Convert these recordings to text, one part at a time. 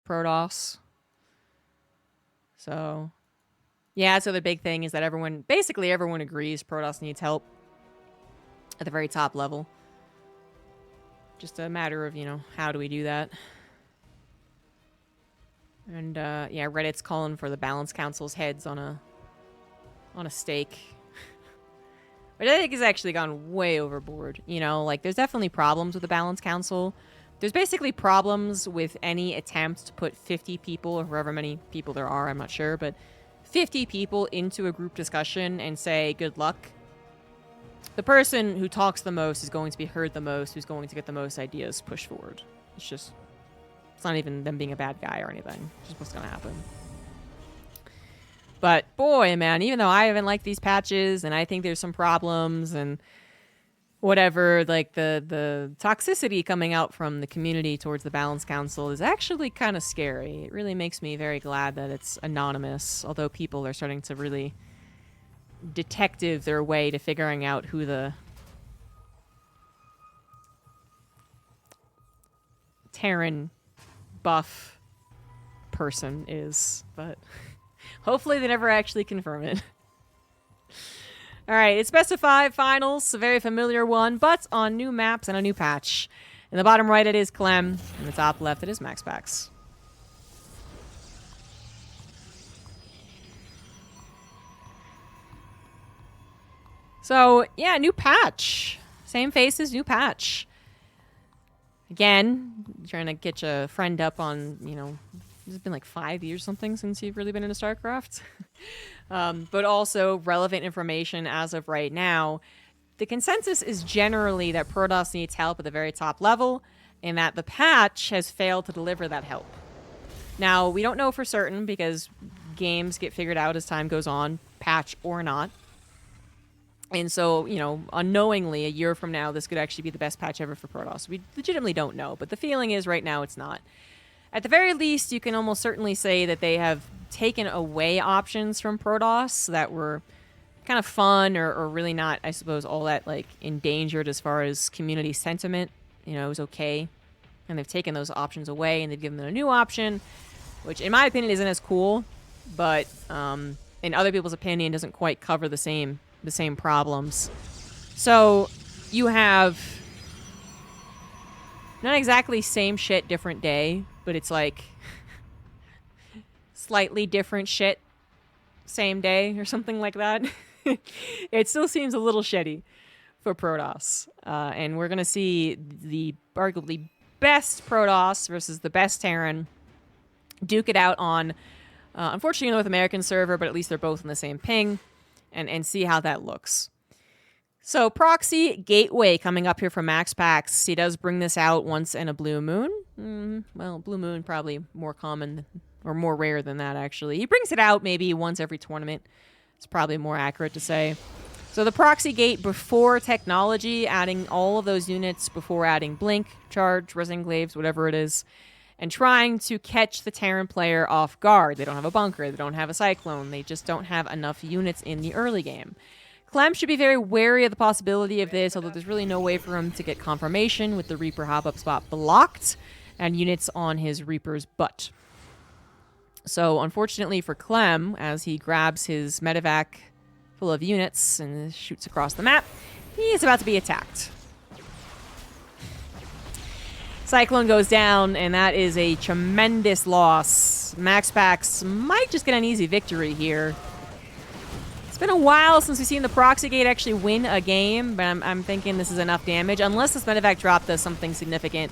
Protoss. So, yeah, so the big thing is that basically everyone agrees Protoss needs help at the very top level. Just a matter of, how do we do that? And, yeah, Reddit's calling for the Balance Council's heads on a stake. Which I think has actually gone way overboard. There's definitely problems with the Balance Council. There's basically problems with any attempt to put 50 people, or however many people there are, I'm not sure, but 50 people into a group discussion and say, good luck. The person who talks the most is going to be heard the most, who's going to get the most ideas pushed forward. It's not even them being a bad guy or anything. It's just what's going to happen. But, boy, man, even though I haven't liked these patches, and I think there's some problems, and whatever, like, the toxicity coming out from the community towards the Balance Council is actually kind of scary. It really makes me very glad that it's anonymous, although people are starting to really detective their way to figuring out who the Terran buff person is, but hopefully they never actually confirm it. Alright, it's best of 5 finals, a very familiar one, but on new maps and a new patch. In the bottom right it is Clem, in the top left it is MaxPax. So, yeah, new patch. Same faces, new patch. Again, trying to get your friend up on, it's been like 5 years something since you've really been into StarCraft. But also relevant information as of right now. The consensus is generally that Protoss needs help at the very top level, and that the patch has failed to deliver that help. Now, we don't know for certain because games get figured out as time goes on, patch or not. And so, unknowingly, a year from now, this could actually be the best patch ever for Protoss. We legitimately don't know, but the feeling is right now it's not. At the very least, you can almost certainly say that they have taken away options from Protoss that were kind of fun or really not, I suppose, all that, endangered as far as community sentiment. It was okay. And they've taken those options away, and they've given them a new option, which, in my opinion, isn't as cool, but in other people's opinion, doesn't quite cover the same problems. So you have not exactly same shit, different day, but it's like slightly different shit, same day or something like that. It still seems a little shitty for Protoss. And we're going to see the arguably best Protoss versus the best Terran duke it out on, unfortunately, a North American server, but at least they're both in the same ping. And see how that looks. So, Proxy coming up here from MaxPax. He does bring this out once in a blue moon. Well, blue moon probably more common, or more rare than that, actually. He brings it out maybe once every tournament. It's probably more accurate to say. So the Proxy Gate before technology, adding all of those units before adding Blink, Charge, Resenglaves, whatever it is, and trying to catch the Terran player off guard. They don't have a bunker, they don't have a Cyclone, they just don't have enough units in the early game. Clem should be very wary of the possibility of this, although there's really no way for him to get confirmation with the Reaper hop-up spot blocked and units on his Reaper's butt. So, unfortunately for Clem, as he grabs his medevac full of units and shoots across the map, he is about to be attacked. Cyclone goes down, and that is a tremendous loss. MaxPax might just get an easy victory here. It's been a while since we've seen the Proxy Gate actually win a game, but I'm thinking this is enough damage. Unless this medevac drop does something significant.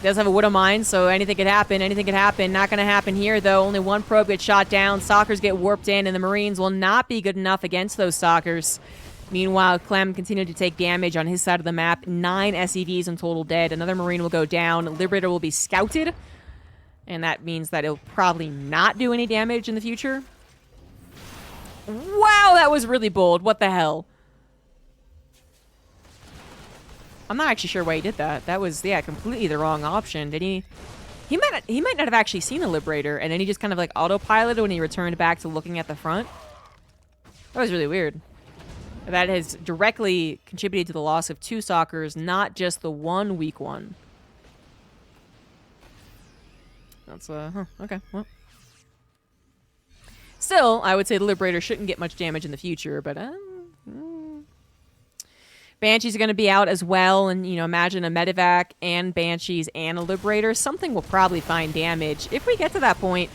It does have a Wood of Mine, so anything could happen. Anything could happen. Not going to happen here, though. Only one probe gets shot down. Stalkers get warped in, and the Marines will not be good enough against those Stalkers. Meanwhile, Clem continued to take damage on his side of the map. 9 SEVs in total dead. Another Marine will go down. Liberator will be scouted. And that means that it'll probably not do any damage in the future. Wow, that was really bold. What the hell? I'm not actually sure why he did that. That was, yeah, completely the wrong option. Did he? He might not have actually seen the Liberator, and then he just kind of like autopiloted when he returned back to looking at the front. That was really weird. That has directly contributed to the loss of 2 Stalkers, not just the one weak one. That's, okay, well. Still, I would say the Liberator shouldn't get much damage in the future, but, Banshees are going to be out as well, and, you know, imagine a Medivac and Banshees and a Liberator. Something will probably find damage. If we get to that point,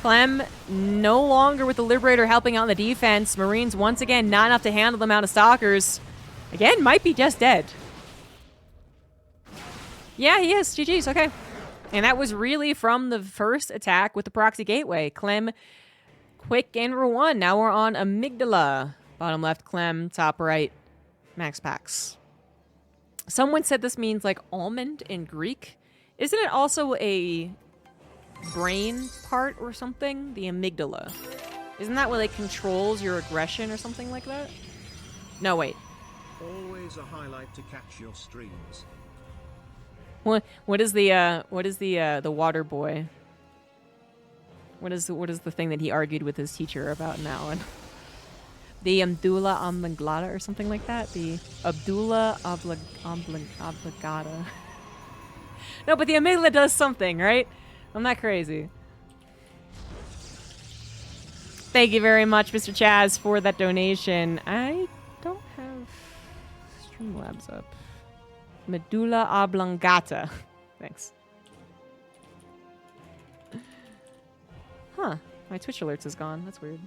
Clem no longer with the Liberator helping out in the defense. Marines, once again, not enough to handle the amount of Stalkers. Again, might be just dead. Yeah, he is. GG's, okay. And that was really from the first attack with the Proxy Gateway. Clem, quick and for 1. Now we're on Amygdala. Bottom left, Clem. Top right, MaxPax. Someone said this means like almond in Greek. Isn't it also a brain part or something? The amygdala. Isn't that what like controls your aggression or something like that? No, wait. Always a highlight to catch your streams. What is the water boy? What is the thing that he argued with his teacher about in that one? The Abdullah Oblongata or something like that? The Abdullah Oblongata. No, but the amygdala does something, right? I'm not crazy. Thank you very much, Mr. Chaz, for that donation. I don't have Streamlabs up. Medulla oblongata. Thanks. Huh. My Twitch alerts is gone. That's weird.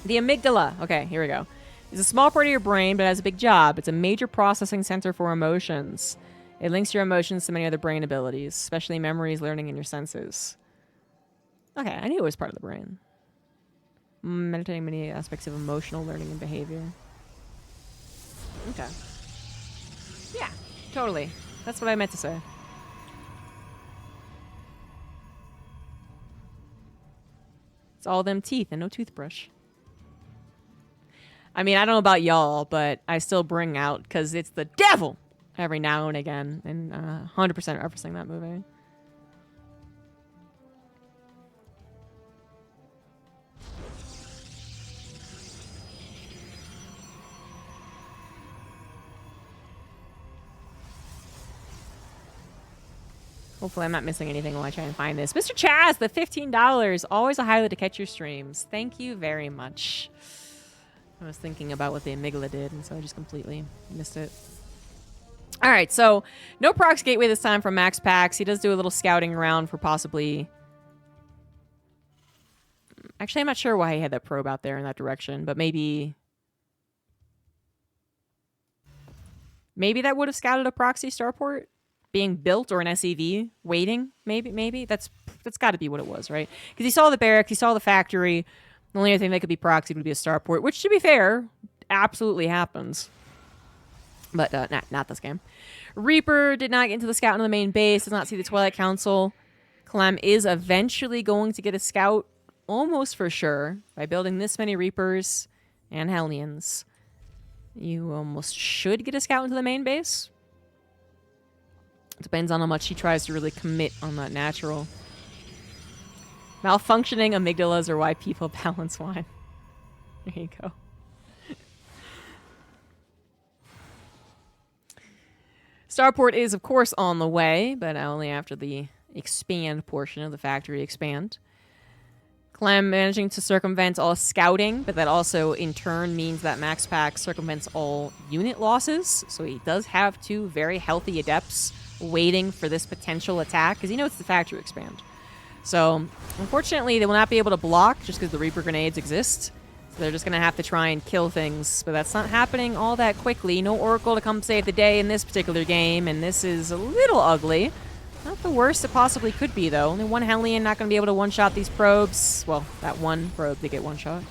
The amygdala. Okay, here we go. It's a small part of your brain, but it has a big job. It's a major processing center for emotions. It links your emotions to many other brain abilities, especially memories, learning, and your senses. Okay, I knew it was part of the brain. Meditating many aspects of emotional learning and behavior. Okay. Yeah, totally. That's what I meant to say. It's all them teeth and no toothbrush. I mean, I don't know about y'all, but I still bring out, because it's the devil every now and again, and 100% referencing that movie. Hopefully I'm not missing anything while I try and find this. Mr. Chaz, the $15. Always a highlight to catch your streams. Thank you very much. I was thinking about what the amygdala did, and so I just completely missed it. All right, so no Prox Gateway this time from MaxPax. He does do a little scouting around for possibly... Actually, I'm not sure why he had that probe out there in that direction, but maybe... Maybe that would have scouted a proxy starport being built, or an SEV waiting. Maybe. That's got to be what it was, right? Because he saw the barracks, he saw the factory. The only other thing that could be proxied would be a starport, which, to be fair, absolutely happens. But not this game. Reaper did not get into the scout in the main base, does not see the Twilight Council. Clem is eventually going to get a scout, almost for sure, by building this many Reapers and Hellions. You almost should get a scout into the main base. Depends on how much he tries to really commit on that natural. Malfunctioning amygdalas are why people balance wine. There you go. Starport is, of course, on the way, but only after the expand portion of the factory expand. Clem managing to circumvent all scouting, but that also, in turn, means that MaxPax circumvents all unit losses. So he does have 2 very healthy adepts waiting for this potential attack, because he knows it's the factory expand. So, unfortunately, they will not be able to block just because the Reaper grenades exist. So they're just going to have to try and kill things, but that's not happening all that quickly. No Oracle to come save the day in this particular game, and this is a little ugly. Not the worst it possibly could be, though. Only 1 Hellion not going to be able to one-shot these probes. Well, that 1 probe to get one-shot.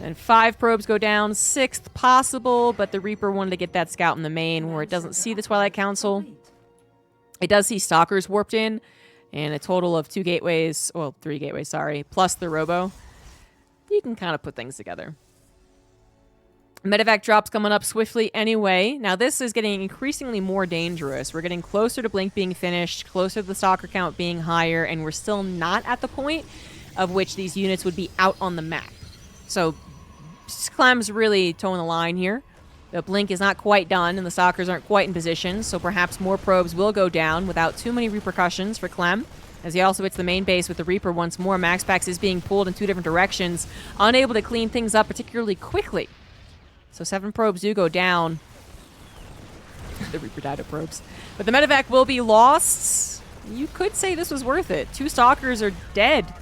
And 5 probes go down. 6th possible, but the Reaper wanted to get that scout in the main where it doesn't see the Twilight Council. It does see Stalkers warped in, and a total of 2 gateways, well, 3 gateways, sorry, plus the Robo. You can kind of put things together. Medevac drops coming up swiftly anyway. Now this is getting increasingly more dangerous. We're getting closer to Blink being finished, closer to the Stalker count being higher, and we're still not at the point of which these units would be out on the map. So Clem's really towing the line here. The blink is not quite done, and the stalkers aren't quite in position, so perhaps more probes will go down without too many repercussions for Clem. As he also hits the main base with the Reaper once more, MaxPax is being pulled in 2 different directions, unable to clean things up particularly quickly. So 7 probes do go down. The Reaper died of probes. But the medevac will be lost. You could say this was worth it. 2 stalkers are dead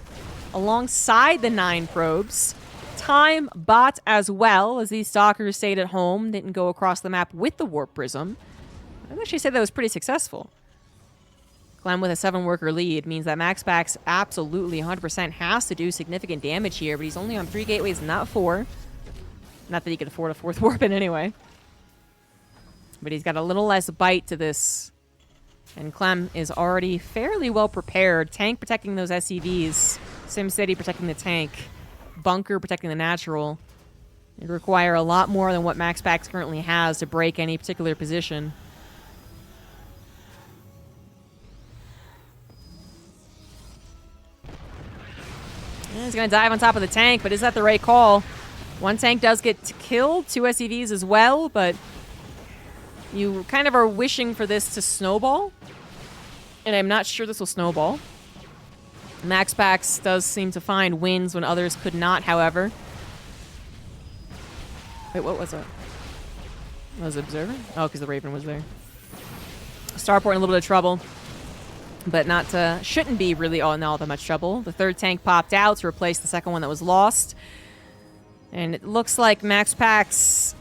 alongside the 9 probes. Time bought as well, as these stalkers stayed at home, didn't go across the map with the warp prism. I'd actually say that was pretty successful. Clem with a 7-worker lead means that MaxPax absolutely 100% has to do significant damage here, but he's only on 3 gateways, not 4. Not that he could afford a 4th warp in anyway. But he's got a little less bite to this. And Clem is already fairly well prepared. Tank protecting those SCVs. SimCity protecting the tank. Bunker protecting the natural. It require a lot more than what MaxPax currently has to break any particular position. And he's going to dive on top of the tank, but is that the right call? 1 tank does get killed, 2 SCVs as well, but you kind of are wishing for this to snowball. And I'm not sure this will snowball. MaxPax does seem to find wins when others could not, however. Wait, what was it? Was it Observer? Oh, because the Raven was there. Starport in a little bit of trouble. But not shouldn't be really all that much trouble. The 3rd tank popped out to replace the 2nd one that was lost. And it looks like MaxPax,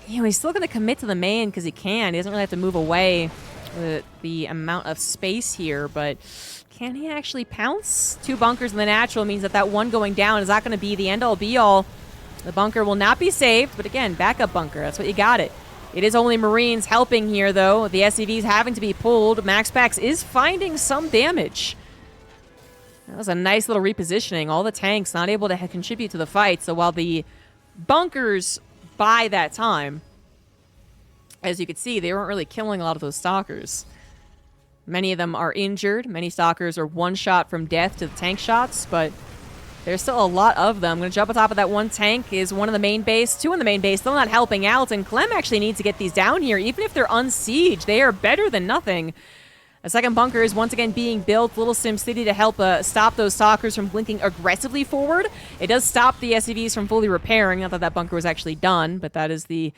he's still going to commit to the main because he can. He doesn't really have to move away with the amount of space here, but can he actually pounce? 2 bunkers in the natural means that 1 going down is not going to be the end-all be-all. The bunker will not be saved, but again, backup bunker. That's what you got it. It is only Marines helping here, though. The SCVs having to be pulled. MaxPax is finding some damage. That was a nice little repositioning. All the tanks not able to contribute to the fight. So while the bunkers by that time, as you could see, they weren't really killing a lot of those stalkers. Many of them are injured. Many stalkers are 1 shot from death to the tank shots, but there's still a lot of them. I'm going to jump on top of that 1 tank. Is 1 in the main base, 2 in the main base, still not helping out. And Clem actually needs to get these down here. Even if they're unsieged, they are better than nothing. A 2nd bunker is once again being built. Little SimCity to help stop those stalkers from blinking aggressively forward. It does stop the SCVs from fully repairing. Not that that bunker was actually done, but that is the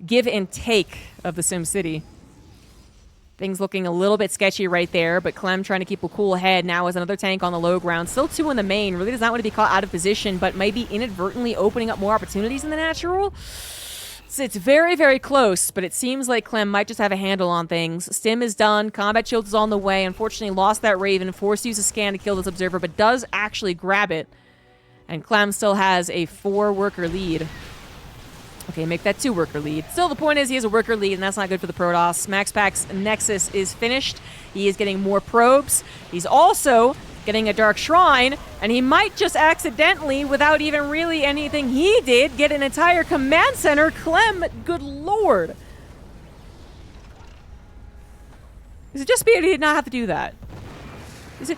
give and take of the SimCity. Things looking a little bit sketchy right there, but Clem trying to keep a cool head now as another tank on the low ground. Still 2 in the main. Really does not want to be caught out of position, but maybe inadvertently opening up more opportunities in the natural. So it's very, very close, but it seems like Clem might just have a handle on things. Stim is done. Combat Shield is on the way. Unfortunately, lost that Raven. Forced to use a scan to kill this Observer, but does actually grab it. And Clem still has a 4-worker lead. Okay, make that 2-worker lead. Still, the point is he has a worker lead, and that's not good for the Protoss. MaxPax Nexus is finished. He is getting more probes. He's also getting a Dark Shrine, and he might just accidentally, without even really anything he did, get an entire command center. Clem, good lord. Is it just me or did he not have to do that? Is it?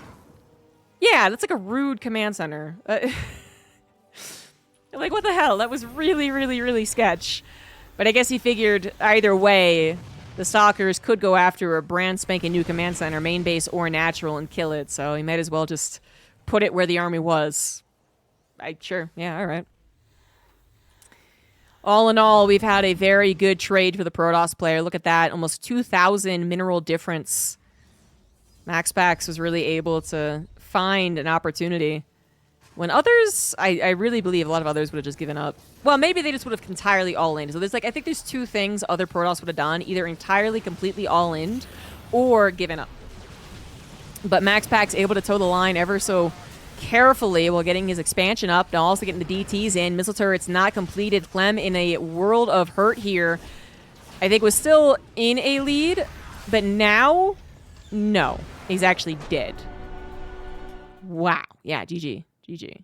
Yeah, that's like a rude command center. Like, what the hell? That was really, really, really sketch. But I guess he figured either way, the stalkers could go after a brand spanking new command center, main base or natural, and kill it. So he might as well just put it where the army was. Sure. Yeah, all right. All in all, we've had a very good trade for the Protoss player. Look at that. Almost 2,000 mineral difference. MaxPax was really able to find an opportunity. When others, I really believe a lot of others would have just given up. Well, maybe they just would have entirely all-in. So there's I think there's 2 things other Protoss would have done. Either entirely, completely all-in, or given up. But MaxPax able to toe the line ever so carefully while getting his expansion up, and also getting the DTs in. Missile turrets not completed. Clem in a world of hurt here. I think was still in a lead, but now, no. He's actually dead. Wow. Yeah, GG. GG.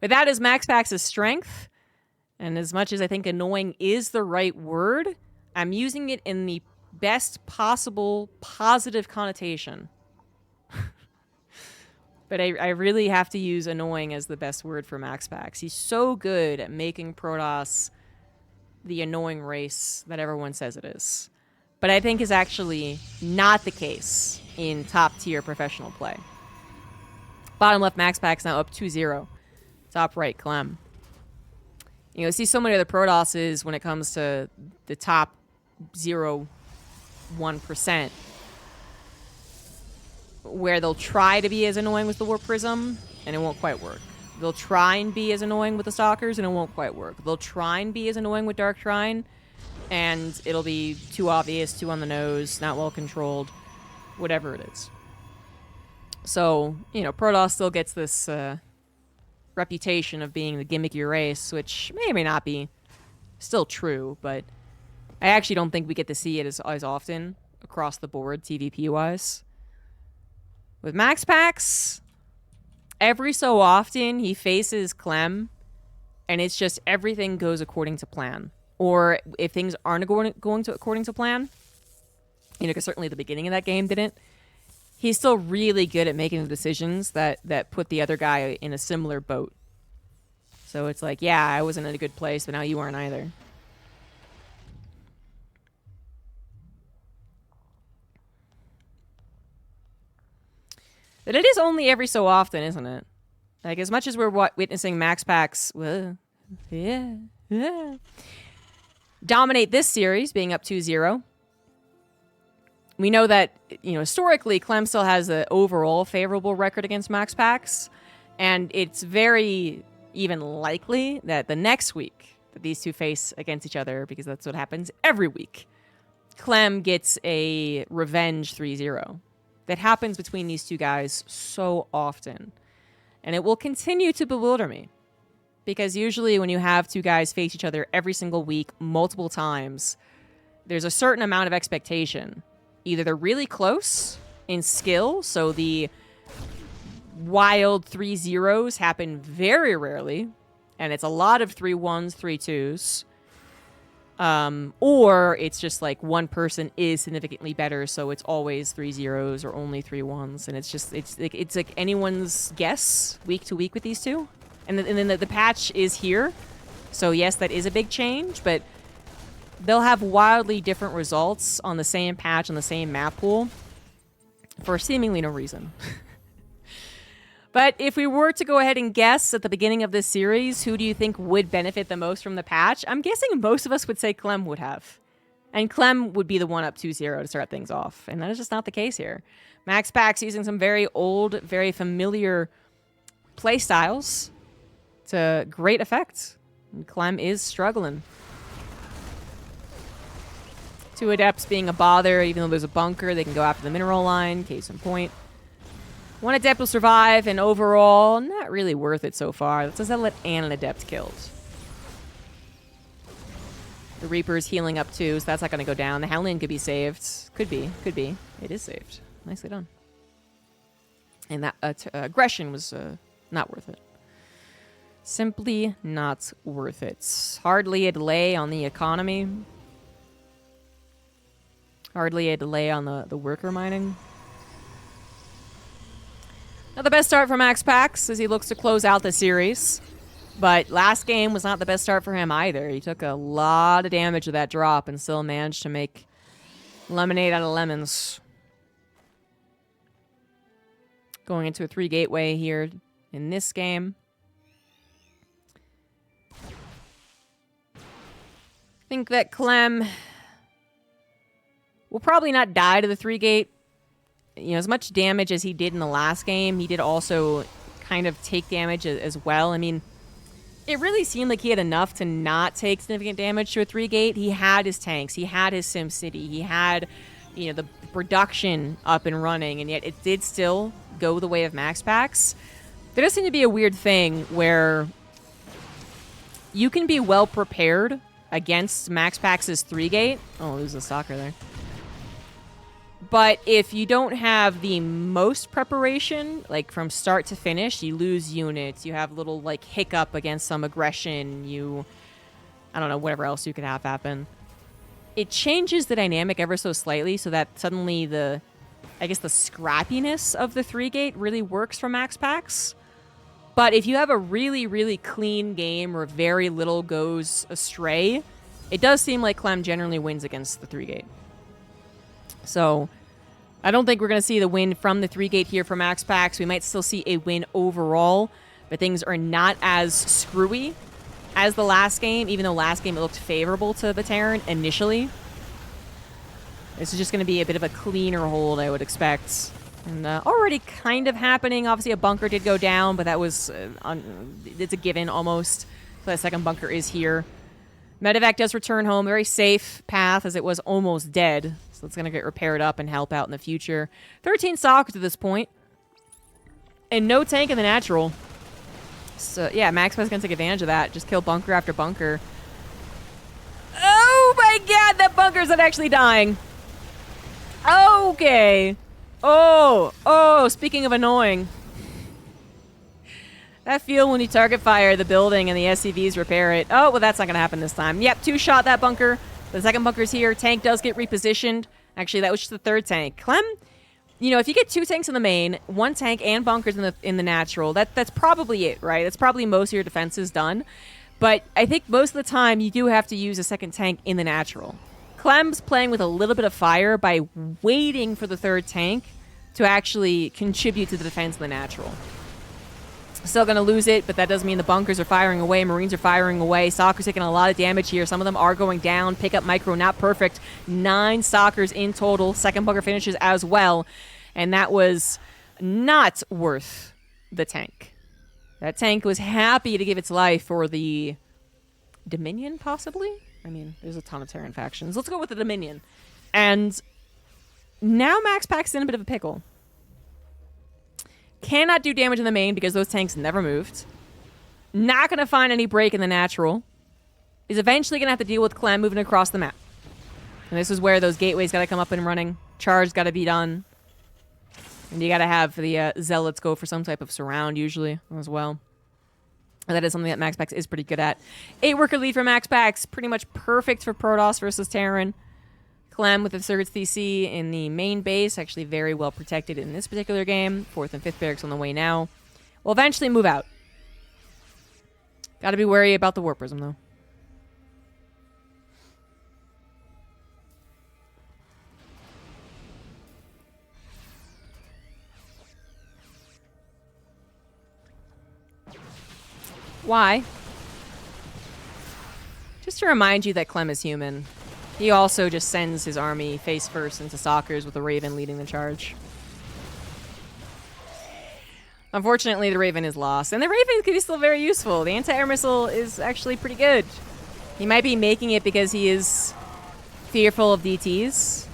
But that is MaxPax's strength. And as much as I think annoying is the right word, I'm using it in the best possible positive connotation. But I really have to use annoying as the best word for MaxPax. He's so good at making Protoss the annoying race that everyone says it is. But I think is actually not the case in top-tier professional play. Bottom left, MaxPax now up 2-0. Top right, Clem. You know, see so many other Protosses when it comes to the top 0.1%, where they'll try to be as annoying with the Warp Prism, and it won't quite work. They'll try and be as annoying with the Stalkers, and it won't quite work. They'll try and be as annoying with Dark Shrine, and it'll be too obvious, too on the nose, not well controlled, whatever it is. So, you know, Protoss still gets this reputation of being the gimmicky race, which may or may not be still true, but I actually don't think we get to see it as often across the board, TvP-wise. With MaxPax, every so often he faces Clem, and it's just everything goes according to plan. Or if things aren't going to according to plan, you know, because certainly the beginning of that game didn't, he's still really good at making the decisions that put the other guy in a similar boat. So it's like, yeah, I wasn't in a good place, but now you aren't either. But it is only every so often, isn't it? Like, as much as we're witnessing MaxPax dominate this series, being up 2-0, we know that, you know, historically, Clem still has an overall favorable record against MaxPax, and it's very even likely that the next week that these two face against each other, because that's what happens every week, Clem gets a revenge 3-0. That happens between these two guys so often. And it will continue to bewilder me. Because usually when you have two guys face each other every single week, multiple times, there's a certain amount of expectation. Either they're really close in skill, so the wild 3-0s happen very rarely, and it's a lot of 3-1s, 3-2s. Or it's just like one person is significantly better, so it's always 3-0s or only 3-1s, and it's like anyone's guess week to week with these two. And then the patch is here, so yes, that is a big change, but they'll have wildly different results on the same patch on the same map pool for seemingly no reason. But if we were to go ahead and guess at the beginning of this series, who do you think would benefit the most from the patch? I'm guessing most of us would say Clem would have. And Clem would be the one up 2-0 to start things off. And that is just not the case here. MaxPax using some very old, very familiar play styles to great effect. And Clem is struggling. Two Adepts being a bother, even though there's a bunker, they can go after the mineral line, case in point. One Adept will survive, and overall, not really worth it so far. Let's just let an Adept killed. The Reaper's healing up too, so that's not going to go down. The Howling could be saved. Could be. Could be. It is saved. Nicely done. And that aggression was not worth it. Simply not worth it. Hardly a delay on the economy. Hardly a delay on the worker mining. Not the best start for MaxPax as he looks to close out the series. But last game was not the best start for him either. He took a lot of damage with that drop and still managed to make lemonade out of lemons. Going into a 3 gateway here in this game. I think that Clem will probably not die to the 3 gate. You know, as much damage as he did in the last game, he did also kind of take damage as well. I mean, it really seemed like he had enough to not take significant damage to a 3 gate. He had his tanks, he had his SimCity, he had, you know, the production up and running, and yet it did still go the way of MaxPax. There does seem to be a weird thing where you can be well prepared against MaxPax's 3 gate. Oh, lose a stalker there. But if you don't have the most preparation, like from start to finish, you lose units, you have little like hiccup against some aggression, I don't know, whatever else you could have happen. It changes the dynamic ever so slightly so that suddenly the scrappiness of the 3 gate really works for MaxPax. But if you have a really, really clean game where very little goes astray, it does seem like Clem generally wins against the 3-gate. So I don't think we're going to see the win from the 3-gate here for MaxPax. We might still see a win overall, but things are not as screwy as the last game, even though last game it looked favorable to the Terran initially. This is just going to be a bit of a cleaner hold, I would expect. And already kind of happening. Obviously, a bunker did go down, but that was it's a given almost. So that second bunker is here. Medevac does return home. Very safe path, as it was almost dead. So it's going to get repaired up and help out in the future. 13 soccer to this point. And no tank in the natural. So, yeah, MaxPax is going to take advantage of that. Just kill bunker after bunker. Oh, my God. That bunker's not actually dying. Okay. Oh, speaking of annoying. That feel when you target fire the building and the SCVs repair it. Oh, well, that's not going to happen this time. Yep, 2-shot that bunker. The second bunker's here. Tank does get repositioned. Actually, that was just the third tank. Clem, you know, if you get 2 tanks in the main, 1 tank and bunkers in the natural, that's probably it, right? That's probably most of your defenses done. But I think most of the time you do have to use a second tank in the natural. Clem's playing with a little bit of fire by waiting for the third tank to actually contribute to the defense in the natural. Still going to lose it, but that doesn't mean the bunkers are firing away. Marines are firing away. Soccer's taking a lot of damage here. Some of them are going down. Pick up micro, not perfect. 9 Stalkers in total. Second bunker finishes as well. And that was not worth the tank. That tank was happy to give its life for the Dominion, possibly? I mean, there's a ton of Terran factions. Let's go with the Dominion. And now MaxPax's in a bit of a pickle. Cannot do damage in the main because those tanks never moved. Not going to find any break in the natural. Is eventually going to have to deal with Clem moving across the map. And this is where those gateways got to come up and running. Charge got to be done. And you got to have the Zealots go for some type of surround usually as well. And that is something that MaxPax is pretty good at. 8-worker lead for MaxPax. Pretty much perfect for Protoss versus Terran. Clem with the third CC in the main base. Actually very well protected in this particular game. 4th and 5th barracks on the way now. Will eventually move out. Got to be wary about the Warp Prism, though. Why? Just to remind you that Clem is human. He also just sends his army face first into Stalkers with the Raven leading the charge. Unfortunately, the Raven is lost. And the Raven could be still very useful. The anti-air missile is actually pretty good. He might be making it because he is fearful of DTs.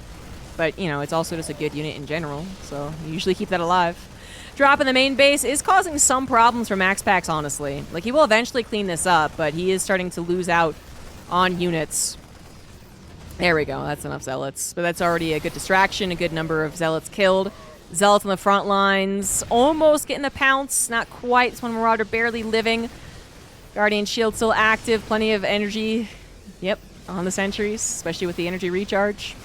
But, you know, it's also just a good unit in general. So you usually keep that alive. Drop in the main base is causing some problems for MaxPax, honestly. Like, he will eventually clean this up, but he is starting to lose out on units. There we go. That's enough Zealots. But that's already a good distraction. A good number of Zealots killed. Zealots on the front lines. Almost getting a pounce. Not quite. This one Marauder barely living. Guardian Shield still active. Plenty of energy. Yep. On the sentries. Especially with the energy recharge.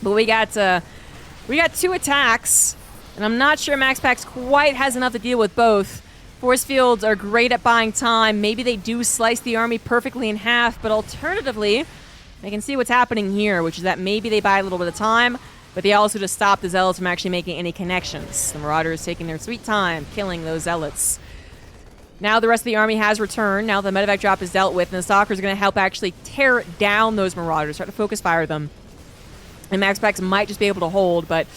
But we got 2 attacks. And I'm not sure MaxPax quite has enough to deal with both. Force fields are great at buying time. Maybe they do slice the army perfectly in half. But alternatively, they can see what's happening here, which is that maybe they buy a little bit of time, but they also just stop the Zealots from actually making any connections. The Marauders taking their sweet time, killing those Zealots. Now the rest of the army has returned. Now the medevac drop is dealt with, and the Stalkers are going to help actually tear down those Marauders, start to focus fire them. And MaxPax might just be able to hold, but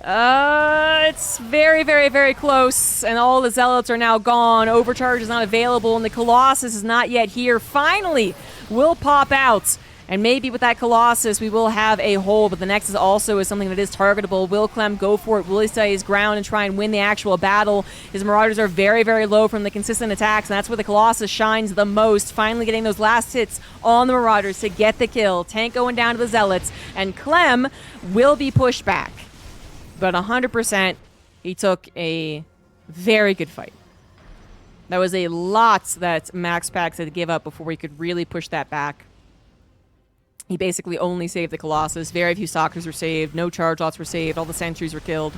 it's very, very, very close, and all the Zealots are now gone. Overcharge is not available, and the Colossus is not yet here. Finally, will pop out. And maybe with that Colossus, we will have a hold, but the Nexus also is something that is targetable. Will Clem go for it? Will he stay his ground and try and win the actual battle? His Marauders are very, very low from the consistent attacks, and that's where the Colossus shines the most. Finally getting those last hits on the Marauders to get the kill. Tank going down to the Zealots, and Clem will be pushed back. But 100%, he took a very good fight. That was a lot that MaxPax had to give up before he could really push that back. He basically only saved the Colossus. Very few Stalkers were saved. No charge lots were saved. All the sentries were killed.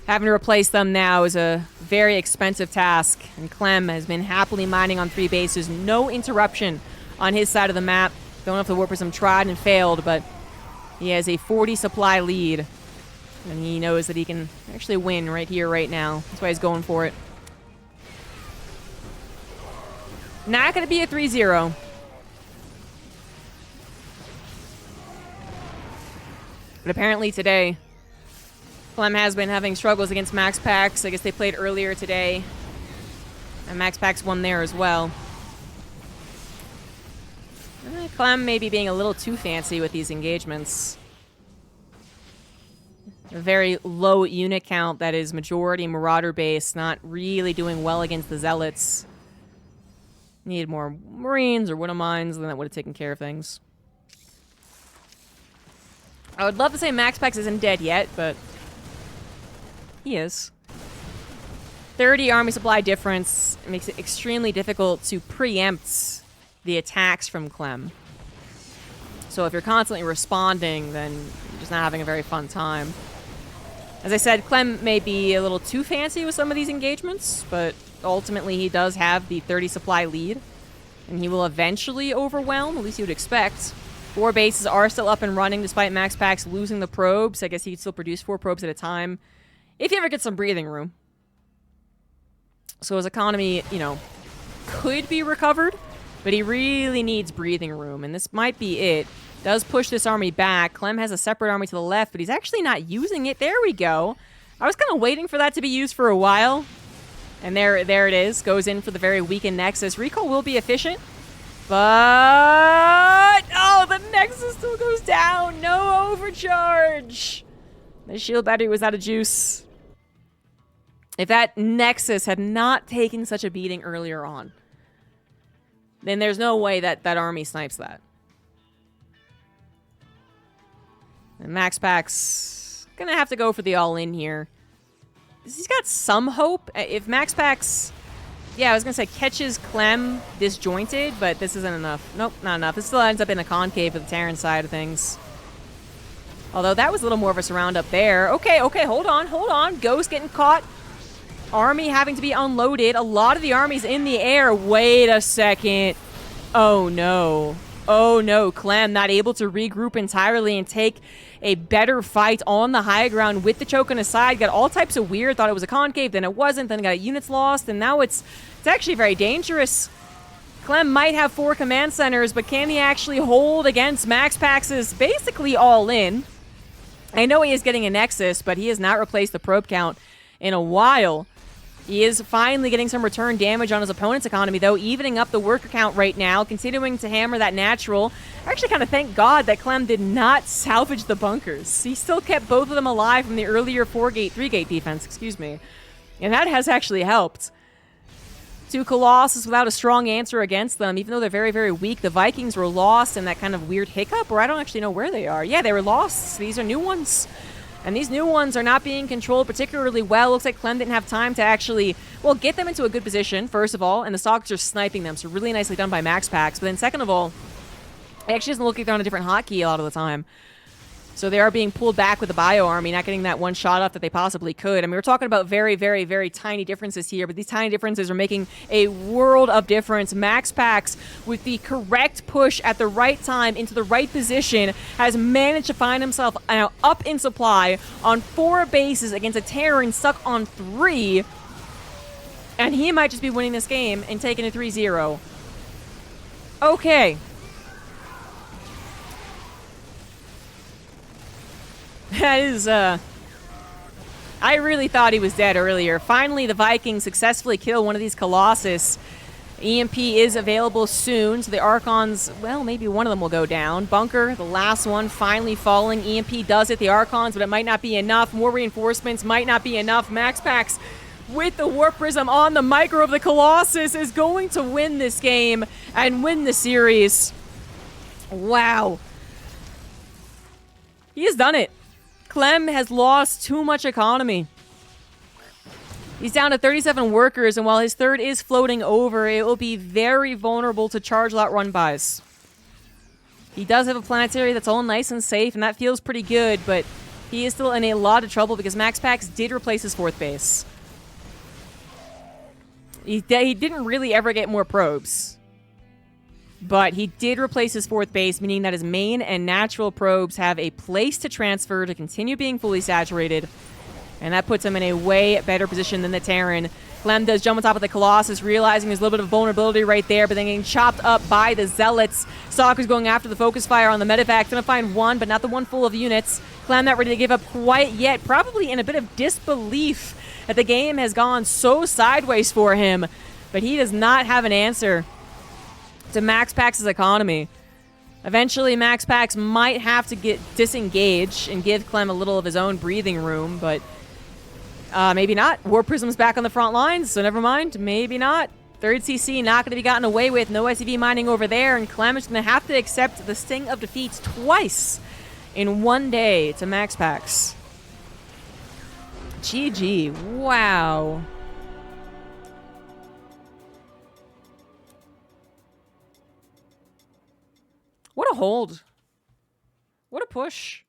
Having to replace them now is a very expensive task. And Clem has been happily mining on 3 bases. No interruption on his side of the map. Don't know if the Warp Prism tried and failed, but he has a 40 supply lead. And he knows that he can actually win right here, right now. That's why he's going for it. Not going to be a 3-0. But apparently today, Clem has been having struggles against MaxPax. I guess they played earlier today. And MaxPax won there as well. Clem may be being a little too fancy with these engagements. A very low unit count that is majority Marauder base, not really doing well against the Zealots. Need more Marines or Widow Mines, and that would have taken care of things. I would love to say MaxPax isn't dead yet, but he is. 30 army supply difference makes it extremely difficult to preempt the attacks from Clem. So if you're constantly responding, then you're just not having a very fun time. As I said, Clem may be a little too fancy with some of these engagements, but ultimately he does have the 30 supply lead, and he will eventually overwhelm, at least you would expect. 4 bases are still up and running despite MaxPax losing the probes. I guess he could still produce 4 probes at a time if he ever gets some breathing room. So his economy, you know, could be recovered, but he really needs breathing room, and this might be it. Does push this army back. Clem has a separate army to the left, but he's actually not using it. There we go. I was kind of waiting for that to be used for a while. And there it is. Goes in for the very weakened Nexus. Recall will be efficient, but... oh, the Nexus still goes down. No overcharge. The shield battery was out of juice. If that Nexus had not taken such a beating earlier on, then there's no way that that army snipes that. And MaxPax gonna have to go for the all-in here. He's got some hope. If MaxPax, yeah, I was gonna say catches Clem disjointed, but this isn't enough. Nope, not enough. This still ends up in a concave for the Terran side of things. Although that was a little more of a surround up there. Okay, hold on. Ghost getting caught. Army having to be unloaded. A lot of the army's in the air. Wait a second. Oh no. Oh no, Clem not able to regroup entirely and take a better fight on the high ground with the choke on his side. Got all types of weird. Thought it was a concave, then it wasn't. Then got units lost, and now it's actually very dangerous. Clem might have 4 command centers, but can he actually hold against MaxPax's basically all in? I know he is getting a Nexus, but he has not replaced the probe count in a while. He is finally getting some return damage on his opponent's economy, though, evening up the worker count right now, continuing to hammer that natural. I actually kind of thank God that Clem did not salvage the bunkers. He still kept both of them alive from the earlier 3-gate defense, excuse me. And that has actually helped. 2 Colossus without a strong answer against them, even though they're very, very weak. The Vikings were lost in that kind of weird hiccup, or I don't actually know where they are. Yeah, they were lost. These are new ones. And these new ones are not being controlled particularly well. Looks like Clem didn't have time to actually, well, get them into a good position, first of all, and the Stalkers are sniping them, so really nicely done by MaxPax. But then second of all, it actually doesn't look like they're on a different hotkey a lot of the time. So they are being pulled back with the bio army, not getting that one shot off that they possibly could. I mean, we're talking about very, very, very tiny differences here, but these tiny differences are making a world of difference. MaxPax, with the correct push at the right time into the right position, has managed to find himself now up in supply on 4 bases against a Terran stuck on 3. And he might just be winning this game and taking a 3-0. Okay. That is, I really thought he was dead earlier. Finally, the Vikings successfully kill one of these Colossus. EMP is available soon, so the Archons, well, maybe one of them will go down. Bunker, the last one, finally falling. EMP does it, the Archons, but it might not be enough. More reinforcements might not be enough. MaxPax, with the Warp Prism on the micro of the Colossus, is going to win this game and win the series. Wow. He has done it. Clem has lost too much economy. He's down to 37 workers, and while his third is floating over, it will be very vulnerable to charge lot run bys. He does have a planetary that's all nice and safe, and that feels pretty good, but he is still in a lot of trouble because MaxPax did replace his 4th base. He didn't really ever get more probes. But he did replace his 4th base, meaning that his main and natural probes have a place to transfer to continue being fully saturated. And that puts him in a way better position than the Terran. Clem does jump on top of the Colossus, realizing there's a little bit of vulnerability right there, but then getting chopped up by the Zealots. Stalker's going after the focus fire on the medevac. Gonna find one, but not the one full of units. Clem not ready to give up quite yet, probably in a bit of disbelief that the game has gone so sideways for him. But he does not have an answer to MaxPax's economy. Eventually, MaxPax might have to disengage and give Clem a little of his own breathing room, but maybe not. War Prism's back on the front lines, so never mind. Maybe not. 3rd CC not going to be gotten away with. No SCV mining over there, and Clem is going to have to accept the sting of defeats twice in one day to MaxPax. GG. Wow. What a hold. What a push.